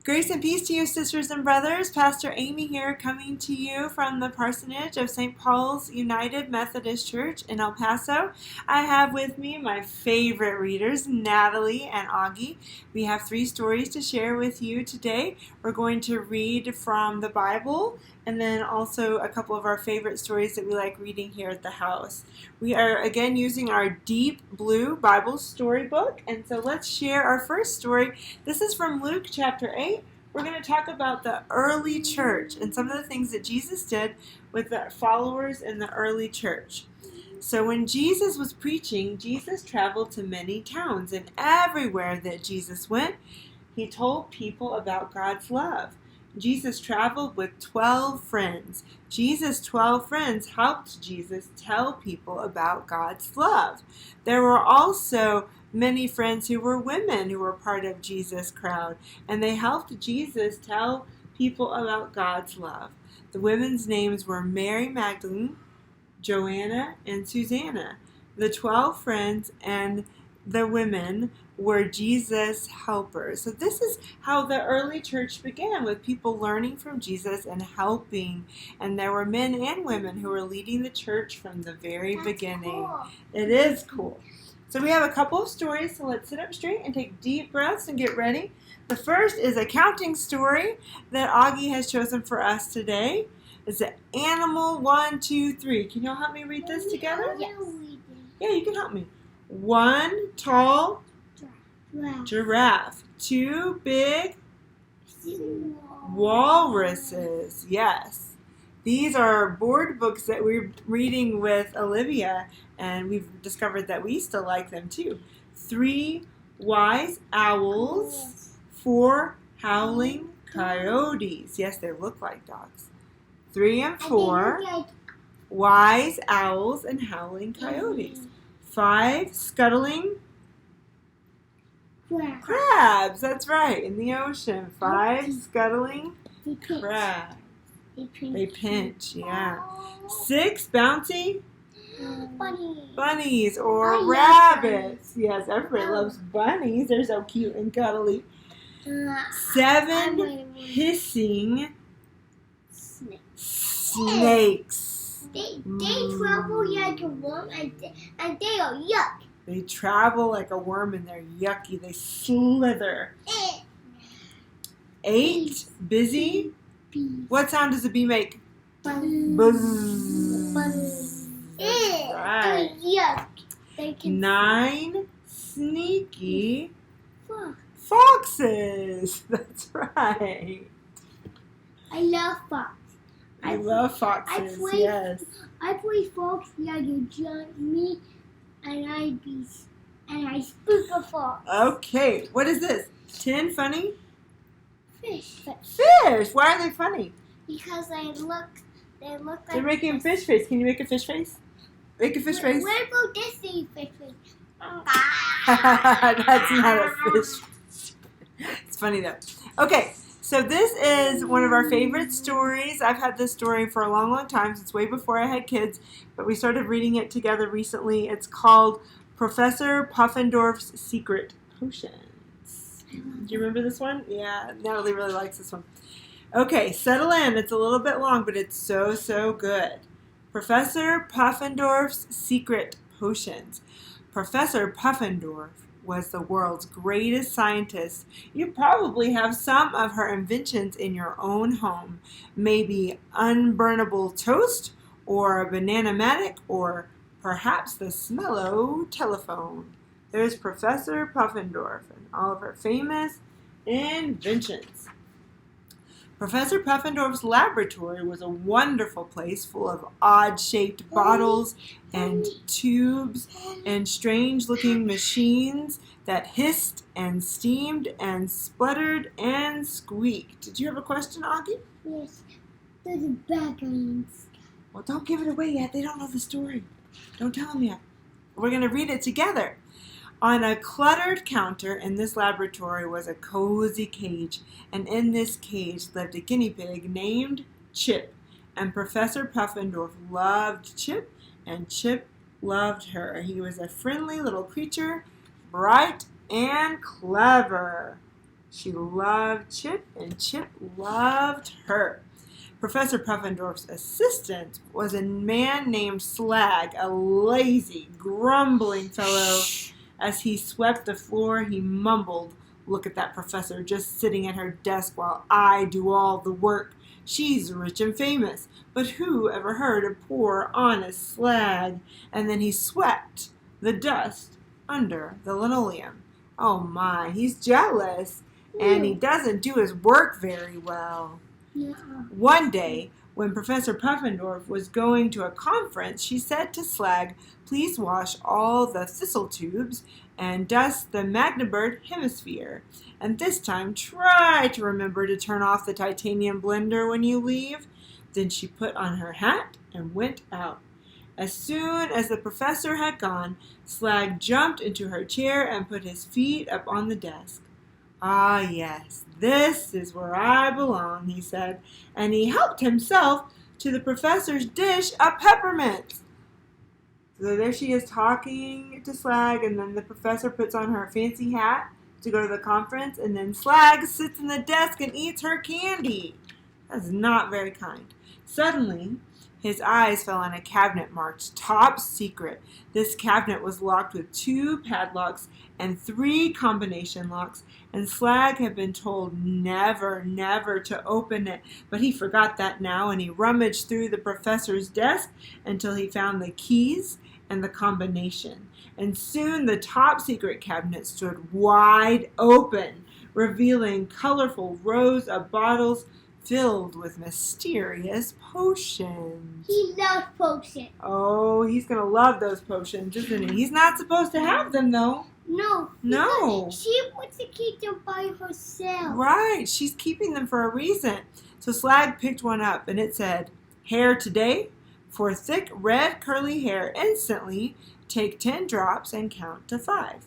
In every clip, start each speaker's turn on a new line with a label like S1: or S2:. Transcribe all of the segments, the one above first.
S1: Grace and peace to you, sisters and brothers. Pastor Amy here, coming to you from the parsonage of St. Paul's United Methodist Church in El Paso. I have with me my favorite readers, Natalie and Auggie. We have 3 stories to share with you today. We're going to read from the Bible and then also a couple of our favorite stories that we like reading here at the house. We are again using our deep blue Bible storybook, and so let's share our first story. This is from Luke chapter 8. We're going to talk about the early church and some of the things that Jesus did with the followers in the early church. So when Jesus was preaching, Jesus traveled to many towns, and everywhere that Jesus went, he told people about God's love. Jesus traveled with 12 friends. Jesus' 12 friends helped Jesus tell people about God's love. There were also many friends who were women who were part of Jesus' crowd, and they helped Jesus tell people about God's love. The women's names were Mary Magdalene, Joanna, and Susanna. The 12 friends and the women were Jesus' helpers. So this is how the early church began, with people learning from Jesus and helping. And there were men and women who were leading the church from the very beginning.
S2: Cool.
S1: It is cool. So we have a couple of stories, so let's sit up straight and take deep breaths and get ready. The first is a counting story that Auggie has chosen for us today. It's an Animal 1, 2, 3. Can y'all help me read this together?
S2: Yes.
S1: Yeah, you can help me. 1 tall giraffe. 2 big walruses. Yes. These are board books that we're reading with Olivia, and we've discovered that we still like them too. 3 wise owls. 4 howling coyotes. Yes, they look like dogs. 3 and 4 wise owls and howling coyotes. 5 scuttling crabs. That's right, in the ocean. 5 scuttling crabs. They pinch, yeah. 6 bouncy bunnies or rabbits. Yes, everybody loves bunnies. They're so cute and cuddly. 7 hissing snakes.
S2: They travel like a worm and they are yuck.
S1: They travel like a worm and they're yucky. They slither. 8 busy. What sound does a bee make? Buzz. Right.
S2: Yuck.
S1: 9 sneaky foxes. That's right.
S2: I love fox.
S1: I love foxes, yes.
S2: I play fox like a giant me, and I spook a fox.
S1: Okay, what is this? 10 funny
S2: Fish.
S1: fish. Why are they funny?
S2: Because they look like.
S1: They're making fish face. Can you make a fish face? Make a fish face.
S2: Where go Disney fish face?
S1: That's not a fish. It's funny though. Okay, so this is one of our favorite stories. I've had this story for a long, long time. It's way before I had kids, but we started reading it together recently. It's called Professor Puffendorf's Secret Potions. Do you remember this one? Yeah, Natalie really likes this one. Okay, settle in. It's a little bit long, but it's so, so good. Professor Puffendorf's Secret Potions. Professor Puffendorf was the world's greatest scientist. You probably have some of her inventions in your own home. Maybe unburnable toast, or a banana-matic, or perhaps the Smello telephone. There's Professor Puffendorf and all of her famous inventions. Professor Puffendorf's laboratory was a wonderful place full of odd-shaped bottles and tubes and strange-looking machines that hissed and steamed and spluttered and squeaked. Did you have a question, Auggie?
S2: Yes. There's a bad guy in the sky.
S1: Well, don't give it away yet. They don't know the story. Don't tell them yet. We're going to read it together. On a cluttered counter in this laboratory was a cozy cage, and in this cage lived a guinea pig named Chip. And Professor Puffendorf loved Chip, and Chip loved her. He was a friendly little creature, bright and clever. She loved Chip, and Chip loved her. Professor Puffendorf's assistant was a man named Slag, a lazy, grumbling fellow. As he swept the floor, he mumbled, "Look at that professor just sitting at her desk while I do all the work. She's rich and famous, but who ever heard of poor, honest Slag?" And then he swept the dust under the linoleum. Oh my, he's jealous, and he doesn't do his work very well.
S2: Yeah.
S1: One day, when Professor Puffendorf was going to a conference, she said to Slag, "Please wash all the thistle tubes and dust the Magnabird hemisphere. And this time, try to remember to turn off the titanium blender when you leave." Then she put on her hat and went out. As soon as the professor had gone, Slag jumped into her chair and put his feet up on the desk. "Ah, yes, this is where I belong," he said, and he helped himself to the professor's dish of peppermints. So there she is talking to Slag, and then the professor puts on her fancy hat to go to the conference, and then Slag sits in the desk and eats her candy. That's not very kind. Suddenly, his eyes fell on a cabinet marked "Top Secret." This cabinet was locked with 2 padlocks and 3 combination locks, and Slag had been told never, never to open it. But he forgot that now, and he rummaged through the professor's desk until he found the keys and the combination. And soon the top secret cabinet stood wide open, revealing colorful rows of bottles filled with mysterious potions.
S2: He loves potions.
S1: Oh, he's going to love those potions, isn't he? He's not supposed to have them, though.
S2: No.
S1: No.
S2: She wants to keep them by herself.
S1: Right. She's keeping them for a reason. So Slag picked one up, and it said, "Hair today. For thick, red, curly hair instantly, take 10 drops and count to 5.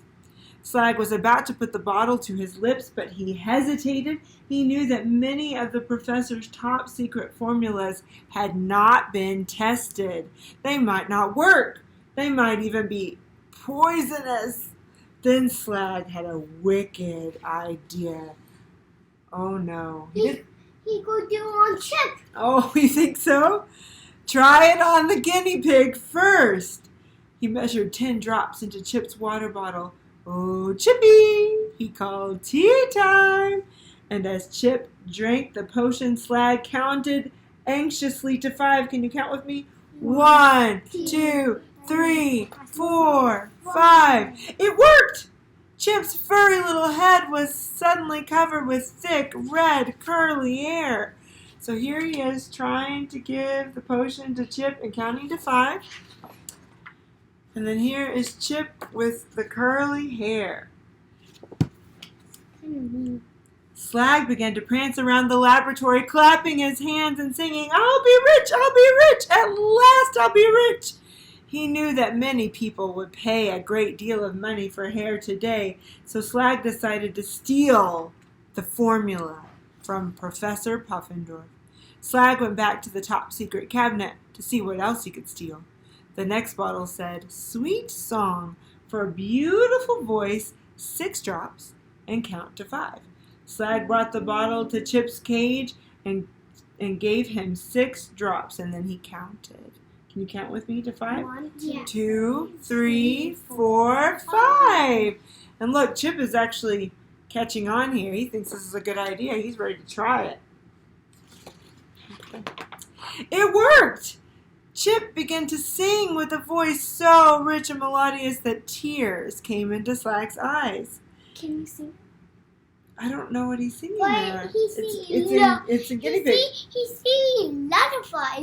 S1: Slag was about to put the bottle to his lips, but he hesitated. He knew that many of the professor's top secret formulas had not been tested. They might not work. They might even be poisonous. Then Slag had a wicked idea. Oh no.
S2: He could do on Chip.
S1: Oh, you think so? Try it on the guinea pig first. He measured 10 drops into Chip's water bottle. "Oh, Chippy," he called, "tea time." And as Chip drank the potion, Slag counted anxiously to 5. Can you count with me? 1, 2, 3, 4, 5. It worked! Chip's furry little head was suddenly covered with thick, red, curly hair. So here he is trying to give the potion to Chip and counting to 5. And then here is Chip with the curly hair. Slag began to prance around the laboratory, clapping his hands and singing, "I'll be rich, I'll be rich, at last I'll be rich." He knew that many people would pay a great deal of money for hair today, so Slag decided to steal the formula from Professor Puffendorf. Slag went back to the top secret cabinet to see what else he could steal. The next bottle said, "Sweet song for a beautiful voice, 6 drops, and count to 5. Slag brought the bottle to Chip's cage and gave him 6 drops, and then he counted. Can you count with me to 5?
S2: 1,
S1: 2, 3, 4, 5. And look, Chip is actually catching on here. He thinks this is a good idea. He's ready to try it. Okay. It worked! Chip began to sing with a voice so rich and melodious that tears came into Slag's eyes.
S2: Can you sing?
S1: I don't know what he's singing
S2: What?
S1: there.
S2: He's singing
S1: It's a guinea pig.
S2: He's singing lullaby.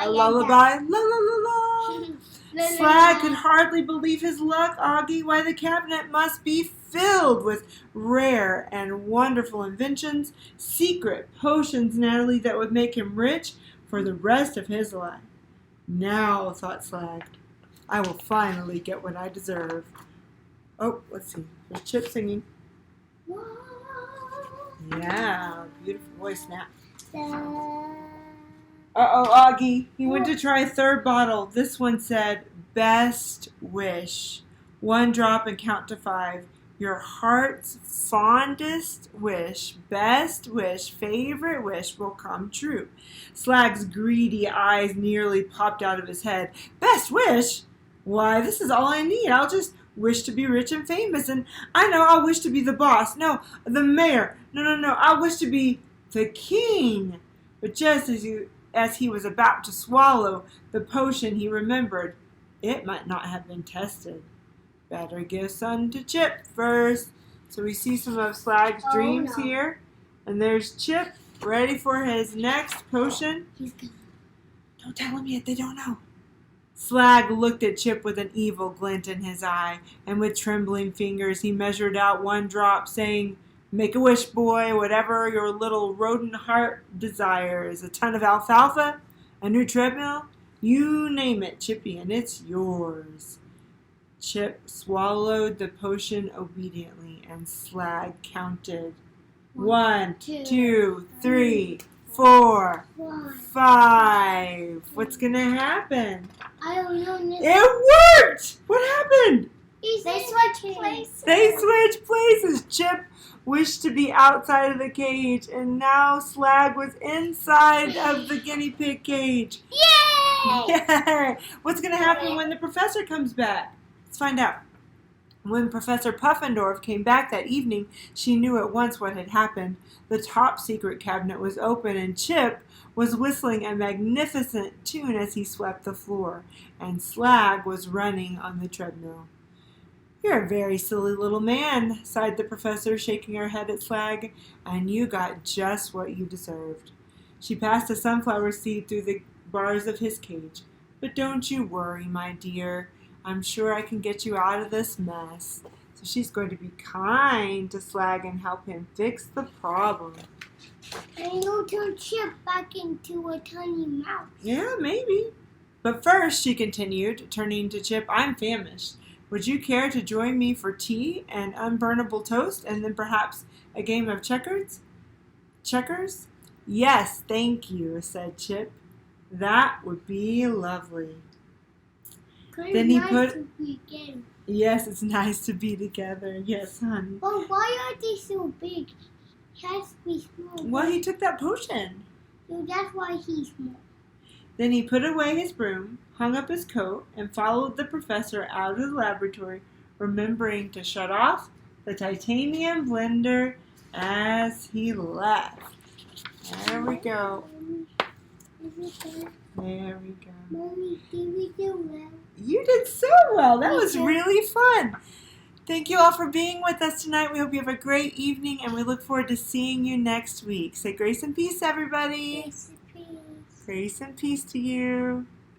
S1: A lullaby. La la la la. Slag could hardly believe his luck, Auggie. Why, the cabinet must be filled with rare and wonderful inventions, secret potions, Natalie, that would make him rich for the rest of his life. Now, thought Slag, I will finally get what I deserve. Oh, let's see. There's Chip singing. Yeah, beautiful voice now. Uh-oh, Auggie. He went to try a 3rd bottle. This one said, "Best wish. 1 drop and count to 5. Your heart's fondest wish, best wish, favorite wish will come true. Slag's greedy eyes nearly popped out of his head. Best wish? Why, this is all I need. I'll just wish to be rich and famous, and I know I'll wish to be the boss. No, the mayor. No. I'll wish to be the king. But just as he was about to swallow the potion, he remembered it might not have been tested. Better give some to Chip first. So we see some of Slag's dreams here. And there's Chip, ready for his next potion. Don't tell him yet, they don't know. Slag looked at Chip with an evil glint in his eye, and with trembling fingers he measured out one drop, saying, "Make a wish, boy, whatever your little rodent heart desires. A ton of alfalfa, a new treadmill, you name it, Chippy, and it's yours." Chip swallowed the potion obediently, and Slag counted. 1, 2, 3, 4, 5. What's gonna happen?
S2: I don't know.
S1: It worked! What happened?
S2: They switched places.
S1: They switched places. Chip wished to be outside of the cage, and now Slag was inside of the guinea pig cage.
S2: Yay!
S1: Yay! What's gonna happen when the professor comes back? Let's find out. When Professor Puffendorf came back that evening, she knew at once what had happened. The top secret cabinet was open, and Chip was whistling a magnificent tune as he swept the floor, and Slag was running on the treadmill. "You're a very silly little man," sighed the professor, shaking her head at Slag, "and you got just what you deserved." She passed a sunflower seed through the bars of his cage. "But don't you worry, my dear. I'm sure I can get you out of this mess." So she's going to be kind to Slag and help him fix the problem.
S2: And you'll turn Chip back into a tiny mouse.
S1: Yeah, maybe. But first, she continued, turning to Chip, "I'm famished. Would you care to join me for tea and unburnable toast and then perhaps a game of checkers? Checkers?" "Yes, thank you," said Chip. "That would be lovely." Then he put. Yes, it's nice to be together. Yes, honey.
S2: But why are they so big? He has to be small.
S1: Well, he took that potion.
S2: So that's why he's small.
S1: Then he put away his broom, hung up his coat, and followed the professor out of the laboratory, remembering to shut off the titanium blender as he left. There we go. There we go.
S2: Mommy, did we do well?
S1: You did so well. That was really fun. Thank you all for being with us tonight. We hope you have a great evening, and we look forward to seeing you next week. Say grace and peace, everybody.
S2: Grace and peace.
S1: Grace and peace to you.